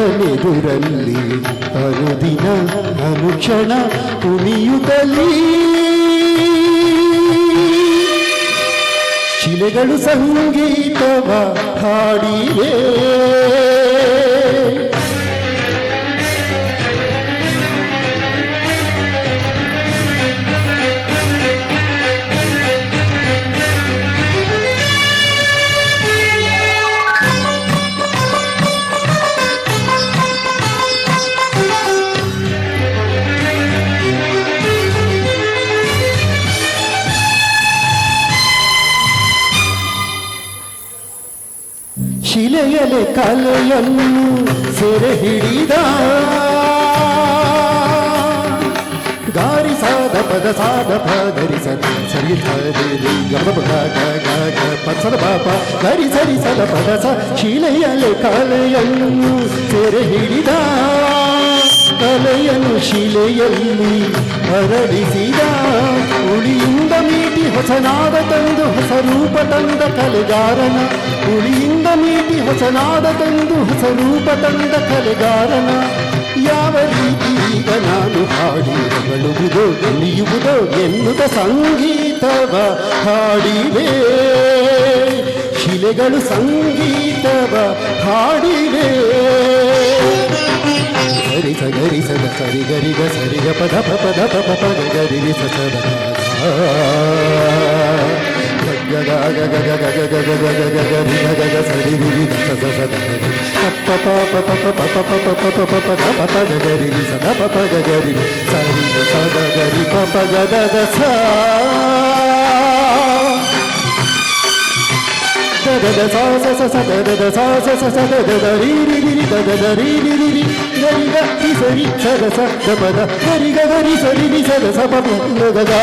ಶಿವನೆದುರಲ್ಲಿ ಅನುದಿನ ಅನುಕ್ಷಣ ಕುಣಿಯುತ್ತಲೀ ಶಿಲೆಗಳು ಸಂಗೀತವ ಹಾಡಿವೆ. ಶಿಲೆಯಲೆ ಕಲೆಯನ್ನು ಸೆರೆ ಹಿಡಿದ ಗಾರಿ ಸಾದ ಪದ ಸಾದ ಪದರಿ ಸರಿ ಪತ್ಸದ ಪಾಪ ಗರಿ ಸರಿ ಸದ ಪದ ಸ ಶಿಲೆಯಲೆ ಕಲೆಯನ್ನು ಸೆರೆ ಹಿಡಿದ ಕಲೆಯನ್ನು ಶಿಲೆಯಲ್ಲಿ ಹರಡಿಸಿದ ಉಳಿಯಿಂದ ಮೀಟಿ ಹೊಸನಾದ ತಂದು ಹೊಸ ರೂಪ ತಂದ ಕಲೆಗಾರನ ಉಳಿಯಿಂದ ಮೀಟಿ ಹೊಸನಾದ ತಂದು ಹೊಸ ರೂಪ ತಂದ ಕಲೆಗಾರನ ಯಾವ ರೀತಿ ಈಗ ನಾನು ಹಾಡಿ ಹೊಗಳುವುದೋ ಎಳೆಯುವುದೋ ಎನ್ನುತ್ತ ಸಂಗೀತವ ಹಾಡಿವೆ. ಶಿಲೆಗಳು ಸಂಗೀತವ ಹಾಡಿವೆ. ಗರಿ ಸಗರಿ ಸದ ಸರಿ ಗರಿಗ ಸರಿಗ ಪದ ಪದ ಪದ ಪದ ಗರಿ ಸದ ಗಗ ಗಗ ಗಗ ಗಗ ಗಗ ಗಗ ಗಗ ಗಗ ಸರಿ ರಿ ಸ ಸ ಸ ಪ ಪ ಪ ಪ ಪ ಪ ಪ ಪ ಪ ಪ ಪ ಪ ಪ ಪ ಗರಿ ಸ ದ ಪ ಪ ಗರಿ ಸರಿ ಸ ದ ಗರಿ ಪ ಪ ಗ ದ ದ ಸ ದ ದ ದ ಸ ಸ ಸ ಸ ದ ದ ದ ಸ ಸ ಸ ಸ ದ ದ ದ ರಿ ರಿ ರಿ ದ ದ ದ ರಿ ರಿ ರಿ ರಿ ಗರಿ ಗ ರಿ ಸರಿ ಸ ದ ಸ ದ ಪ ದ ಗರಿ ಗ ಗರಿ ಸರಿ ರಿ ಸ ದ ಸ ಪ ಪ ಗ ಗ